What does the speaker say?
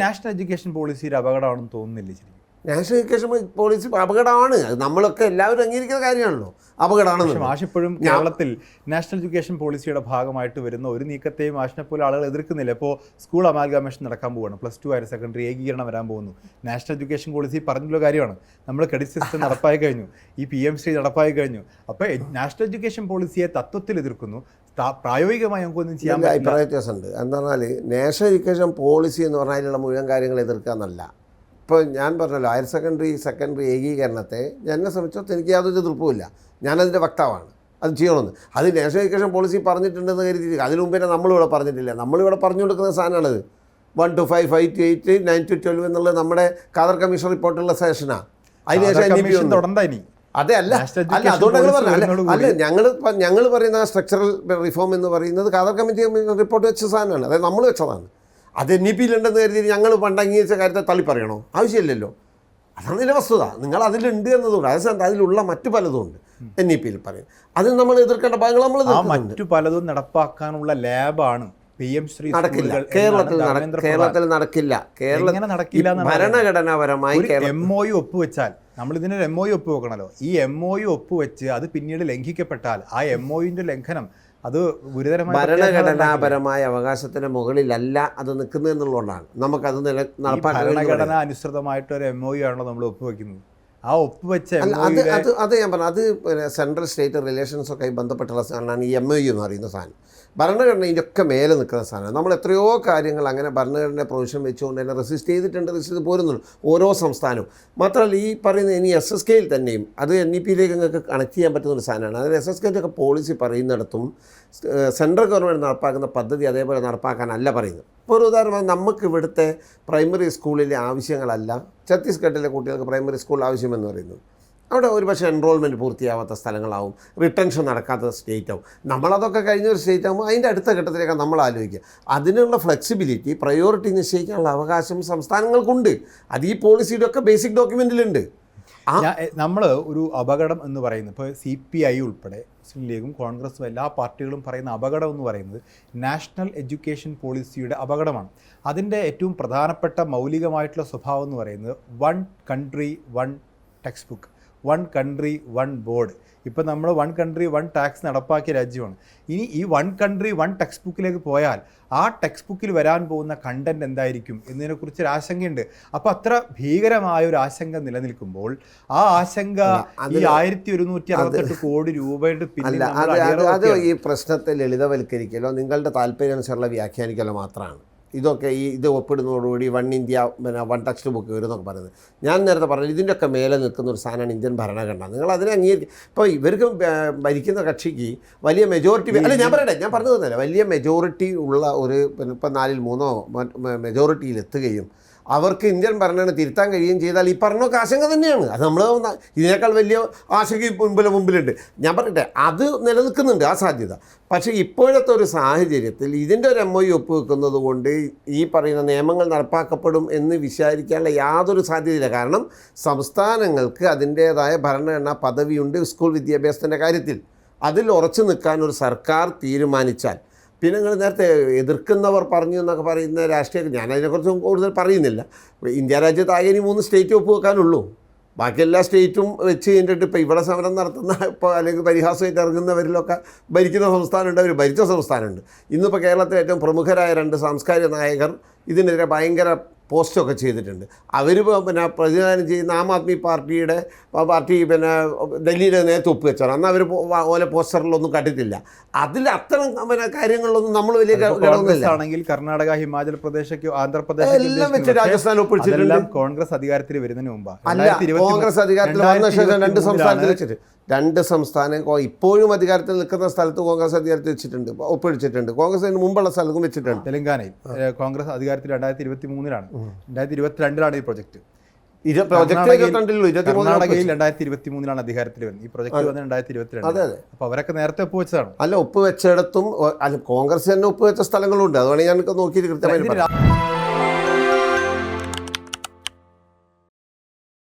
National education പോളിസിയുടെ അപകടമാണെന്ന് തോന്നുന്നില്ല ശരിക്കും. നാഷണൽ എഡ്യൂക്കേഷൻ പോളിസി അപകടമാണ്. അത് നമ്മളൊക്കെ എല്ലാവരും അംഗീകരിക്കുന്ന കാര്യമാണല്ലോ, അപകടമാണെന്ന്. മാഷിപ്പോഴും കേരളത്തിൽ നാഷണൽ എഡ്യൂക്കേഷൻ പോളിസിയുടെ ഭാഗമായിട്ട് വരുന്ന ഒരു നീക്കത്തെയും മാഷിനെ പോലെ ആളുകൾ എതിർക്കുന്നില്ല. ഇപ്പോൾ സ്കൂൾ അമാൽഗമേഷൻ നടക്കാൻ പോവുകയാണ്, +2 ഹയർ സെക്കൻഡറി ഏകീകരണം വരാൻ പോകുന്നു. നാഷണൽ എഡ്യൂക്കേഷൻ പോളിസി പറഞ്ഞുള്ള കാര്യമാണ്. നമ്മൾ ക്രെഡിറ്റ് സിസ്റ്റം നടപ്പായി കഴിഞ്ഞു, ഈ PMC നടപ്പായി കഴിഞ്ഞു. അപ്പോൾ നാഷണൽ എഡ്യൂക്കേഷൻ പോളിസിയെ തത്വത്തിൽ എതിർക്കുന്നു, പ്രായോഗികമായി നമുക്കൊന്നും ചെയ്യാൻ പറ്റില്ല. അഭിപ്രായ വ്യത്യാസമുണ്ട്. എന്താ പറഞ്ഞാൽ നാഷണൽ എഡ്യൂക്കേഷൻ പോളിസി എന്ന് പറഞ്ഞാൽ അതിലുള്ള മുഴുവൻ കാര്യങ്ങൾ എതിർക്കുക എന്നല്ല. ഇപ്പോൾ ഞാൻ പറഞ്ഞല്ലോ, ഹയർ സെക്കൻഡറി ഏകീകരണത്തെ എന്നെ സംബന്ധിച്ചിടത്തോളം എനിക്ക് യാതൊരു എതിർപ്പുമില്ല. ഞാനതിൻ്റെ വക്താവാണ്, അത് ചെയ്യണമെന്ന്. അത് നാഷണൽ എഡ്യൂക്കേഷൻ പോളിസി പറഞ്ഞിട്ടുണ്ടെന്ന് കരുതിയിട്ട് അതിന് മുമ്പേ നമ്മളിവിടെ പറഞ്ഞിട്ടില്ല. നമ്മളിവിടെ പറഞ്ഞു കൊടുക്കുന്ന സാധനമാണത്. 1 to 5, 5 to 8, 9 to 12 എന്നുള്ളത് നമ്മുടെ ഖാദർ കമ്മീഷൻ റിപ്പോർട്ടുള്ള സെഷനാണ്. അതിനുശേഷം തുടർന്ന് അതെ അല്ല അതുകൊണ്ട് ഞങ്ങൾ പറയുന്ന സ്ട്രക്ചറൽ റിഫോം എന്ന് പറയുന്നത് ഖാദർ കമ്മിറ്റി റിപ്പോർട്ട് വെച്ച സാധനമാണ്. അതായത് നമ്മൾ വെച്ചതാണ്. അത് NEP-യിലുണ്ടെന്ന് കരുതി ഞങ്ങൾ പണ്ട് അംഗീകരിച്ച കാര്യത്തെ തള്ളി പറയണോ? ആവശ്യമില്ലല്ലോ. അതാണ് ഇതിൻ്റെ വസ്തുത. നിങ്ങൾ അതിലുണ്ട് എന്നതുകൊണ്ട് അതേസമയത്ത് അതിലുള്ള മറ്റു പലതും ഉണ്ട് NEP-യിൽ പറയും. അതിന് നമ്മൾ എതിർക്കേണ്ട ഭാഗങ്ങൾ നമ്മൾ മറ്റു പലതും നടപ്പാക്കാനുള്ള ലാബാണ് നടക്കില്ല. കേരളത്തിൽ നടക്കില്ല. ഭരണഘടനാപരമായി MOU ഒപ്പുവെച്ചാൽ നമ്മൾ ഇതിനൊരു MOU ഒപ്പുവെക്കണല്ലോ. ഈ MOU ഒപ്പുവെച്ച് അത് പിന്നീട് ലംഘിക്കപ്പെട്ടാൽ ആ MOU-ന്റെ ലംഘനം അത് ഗുരുതരമായ ഭരണഘടനാപരമായ അവകാശത്തിന് മുകളിലല്ല അത് നിൽക്കുന്നത് എന്നുള്ളതുകൊണ്ടാണ് നമുക്കത് നടപ്പാക്കാൻ. ഭരണഘടന അനുസൃതമായിട്ട് ഒരു MOU ആണല്ലോ നമ്മൾ ഒപ്പുവെക്കുന്നത്. ആ ഒപ്പുവെച്ച അത് ഞാൻ പറഞ്ഞു, അത് സെൻട്രൽ സ്റ്റേറ്റ് റിലേഷൻസൊക്കെ ബന്ധപ്പെട്ടുള്ള സാധനമാണ് ഈ MOU എന്ന് പറയുന്ന സാധനം. ഭരണഘടനയുടെ ഒക്കെ മേലെ നിൽക്കുന്ന സാധനമാണ്. നമ്മൾ എത്രയോ കാര്യങ്ങൾ അങ്ങനെ ഭരണഘടന പ്രൊവിഷൻ വെച്ചുകൊണ്ട് തന്നെ റെസിസ്റ്റ് ചെയ്ത് പോരുന്നുള്ളൂ ഓരോ സംസ്ഥാനവും. മാത്രമല്ല ഈ പറയുന്ന ഇനി SSKയിൽ തന്നെയും അത് NEP-യിലേക്ക് നിങ്ങൾക്ക് കണക്ട് ചെയ്യാൻ പറ്റുന്ന ഒരു സാധനമാണ്. അതിൽ SSKയിലൊക്കെ പോളിസി പറയുന്നിടത്തും സെൻട്രൽ ഗവൺമെൻറ് നടപ്പാക്കുന്ന പദ്ധതി അതേപോലെ നടപ്പാക്കാനല്ല പറയുന്നത്. ഇപ്പോൾ ഒരു ഉദാഹരണം, നമുക്ക് ഇവിടുത്തെ പ്രൈമറി സ്കൂളിലെ ആവശ്യങ്ങളല്ല ഛത്തീസ്ഗഡിലെ കുട്ടികൾക്ക് പ്രൈമറി സ്കൂൾ ആവശ്യമെന്ന് പറയുന്നത്. അവിടെ ഒരുപക്ഷെ എൻറോൾമെൻറ്റ് പൂർത്തിയാവാത്ത സ്ഥലങ്ങളാവും, റിട്ടൻഷൻ നടക്കാത്ത സ്റ്റേറ്റാവും. നമ്മളതൊക്കെ കഴിഞ്ഞൊരു സ്റ്റേറ്റ് ആകുമ്പോൾ അതിൻ്റെ അടുത്ത ഘട്ടത്തിലേക്കാണ് നമ്മൾ ആലോചിക്കുക. അതിനുള്ള ഫ്ലെക്സിബിലിറ്റി, പ്രയോറിറ്റി നിശ്ചയിക്കാനുള്ള അവകാശം സംസ്ഥാനങ്ങൾക്കുണ്ട്. അത് ഈ പോളിസിയുടെ ഒക്കെ ബേസിക് ഡോക്യുമെൻറ്റിലുണ്ട്. നമ്മൾ ഒരു അപകടം എന്ന് പറയുന്നത് ഇപ്പോൾ CPI ഉൾപ്പെടെ മുസ്ലിം ലീഗും കോൺഗ്രസും എല്ലാ പാർട്ടികളും പറയുന്ന അപകടം എന്ന് പറയുന്നത് നാഷണൽ എഡ്യൂക്കേഷൻ പോളിസിയുടെ അപകടമാണ്. അതിൻ്റെ ഏറ്റവും പ്രധാനപ്പെട്ട മൗലികമായിട്ടുള്ള സ്വഭാവം എന്ന് പറയുന്നത് 1 country 1 text book, 1 country 1 board. ഇപ്പോൾ നമ്മൾ 1 country 1 ടാക്സ് നടപ്പാക്കിയ രാജ്യമാണ്. ഇനി ഈ 1 country 1 ടെക്സ്റ്റ് ബുക്കിലേക്ക് പോയാൽ ആ ടെക്സ്റ്റ് ബുക്കിൽ വരാൻ പോകുന്ന കണ്ടന്റ് എന്തായിരിക്കും എന്നതിനെക്കുറിച്ചൊരു ആശങ്കയുണ്ട്. അപ്പോൾ അത്ര ഭീകരമായ ഒരു ആശങ്ക നിലനിൽക്കുമ്പോൾ ആ ആശങ്ക ഈ 1168 കോടി രൂപയുടെ പിന്നിൽ അത് ഈ പ്രശ്നത്തെ ലളിതവൽക്കരിക്കലോ നിങ്ങളുടെ താല്പര്യാനുസരണ വ്യാഖ്യാനിക്കലോ മാത്രമാണ്. ഇതൊക്കെ ഇത് ഒപ്പിടുന്നതോടുകൂടി 1 India 1 ടെക്സ്റ്റ് ബുക്ക് വരും എന്നൊക്കെ പറയുന്നത്. ഞാൻ നേരത്തെ പറഞ്ഞു ഇതിൻ്റെയൊക്കെ മേലെ നിൽക്കുന്ന ഒരു സാധനമാണ് ഇന്ത്യൻ ഭരണഘടന. നിങ്ങൾ അതിനെ അംഗീകരിക്കും. ഇപ്പോൾ ഇവർക്ക് ഭരിക്കുന്ന കക്ഷിക്ക് വലിയ മെജോറിറ്റി അല്ല, ഞാൻ പറഞ്ഞു തന്നല്ലേ, വലിയ മെജോറിറ്റി ഉള്ള ഒരു ഇപ്പം 4-ൽ 3 മെജോറിറ്റിയിലെത്തുകയും അവർക്ക് ഇന്ത്യൻ ഭരണഘടന തിരുത്താൻ കഴിയുകയും ചെയ്താൽ ഈ പറഞ്ഞൊക്കെ ആശങ്ക തന്നെയാണ്. അത് നമ്മൾ ഇതിനേക്കാൾ വലിയ ആശങ്ക മുമ്പിലുണ്ട്. ഞാൻ പറയട്ടെ, അത് നിലനിൽക്കുന്നുണ്ട് ആ സാധ്യത. പക്ഷേ ഇപ്പോഴത്തെ ഒരു സാഹചര്യത്തിൽ ഇതിൻ്റെ ഒരു MOU ഒപ്പുവെക്കുന്നത് കൊണ്ട് ഈ പറയുന്ന നിയമങ്ങൾ നടപ്പാക്കപ്പെടും എന്ന് വിചാരിക്കാനുള്ള യാതൊരു സാധ്യതയില്ല. കാരണം സംസ്ഥാനങ്ങൾക്ക് അതിൻ്റേതായ ഭരണഘടനാ പദവിയുണ്ട് സ്കൂൾ വിദ്യാഭ്യാസത്തിൻ്റെ കാര്യത്തിൽ. അതിൽ ഉറച്ചു നിൽക്കാൻ ഒരു സർക്കാർ തീരുമാനിച്ചാൽ, പിന്നെ നിങ്ങൾ നേരത്തെ എതിർക്കുന്നവർ പറഞ്ഞു എന്നൊക്കെ പറയുന്ന രാഷ്ട്രീയ, ഞാനതിനെക്കുറിച്ച് കൂടുതൽ പറയുന്നില്ല. ഇന്ത്യ രാജ്യത്ത് ആകെ 3 സ്റ്റേറ്റ് ഒപ്പുവെക്കാനുള്ളൂ. ബാക്കി എല്ലാ സ്റ്റേറ്റും വെച്ച് കഴിഞ്ഞിട്ട് ഇപ്പോൾ ഇവിടെ സമരം നടത്തുന്ന ഇപ്പോൾ അല്ലെങ്കിൽ പരിഹാസമായിട്ട് ഇറങ്ങുന്നവരിലൊക്കെ ഭരിക്കുന്ന സംസ്ഥാനമുണ്ട്, അവർ ഭരിച്ച സംസ്ഥാനമുണ്ട്. ഇന്നിപ്പോൾ കേരളത്തിലെ ഏറ്റവും പ്രമുഖരായ 2 സാംസ്കാരിക നായകർ ഇതിനെതിരെ ഭയങ്കര പോസ്റ്റൊക്കെ ചെയ്തിട്ടുണ്ട്. അവർ പിന്നെ പ്രതിനിധാനം ചെയ്യുന്ന ആം ആദ്മി പാർട്ടി പിന്നെ ഡൽഹിയിലെ നേരത്തെ ഒപ്പുവെച്ചാണ്. അന്ന് അവർ ഓലെ പോസ്റ്ററിലൊന്നും കണ്ടിട്ടില്ല. അതിൽ അത്തരം പിന്നെ കാര്യങ്ങളിലൊന്നും നമ്മൾ വലിയ ആണെങ്കിൽ കർണാടക, ഹിമാചൽ പ്രദേശ്, ആന്ധ്രാപ്രദേശ് എല്ലാം വെച്ച് രാജസ്ഥാൻ ഒപ്പിടിച്ചിട്ടുണ്ട്. കോൺഗ്രസ് അധികാരത്തിൽ വരുന്നതിന് മുമ്പ് അല്ല, കോൺഗ്രസ് അധികാരത്തിൽ വന്ന ശേഷം 2 സംസ്ഥാനത്തിൽ വെച്ചിട്ട് 2 സംസ്ഥാനം ഇപ്പോഴും അധികാരത്തിൽ നിൽക്കുന്ന സ്ഥലത്ത് കോൺഗ്രസ് അധികാരത്തിൽ വെച്ചിട്ടുണ്ട്, ഒപ്പിടിച്ചിട്ടുണ്ട്. കോൺഗ്രസിന് മുമ്പുള്ള സ്ഥലത്തും വെച്ചിട്ടുണ്ട്. തെലങ്കാനയിൽ കോൺഗ്രസ് അധികാരത്തിൽ 2023-ലാണ്, 2022-ലാണ് ഈ പ്രൊജക്ട്. കർണാടകയിൽ 2023-ലാണ് അധികാരത്തിൽ വരുന്നത്. ഈ പ്രൊജക്ട് വന്നത് 2022. അതെ അതെ. അപ്പോൾ അവരൊക്കെ നേരത്തെ ഒപ്പുവെച്ചതാണ്. അല്ല, ഒപ്പുവെച്ചിടത്തും അല്ല കോൺഗ്രസ് തന്നെ ഒപ്പുവെച്ച സ്ഥലങ്ങളുണ്ട്. അതുകൊണ്ട് ഞാൻ നോക്കിയിട്ട് കൃത്യമായി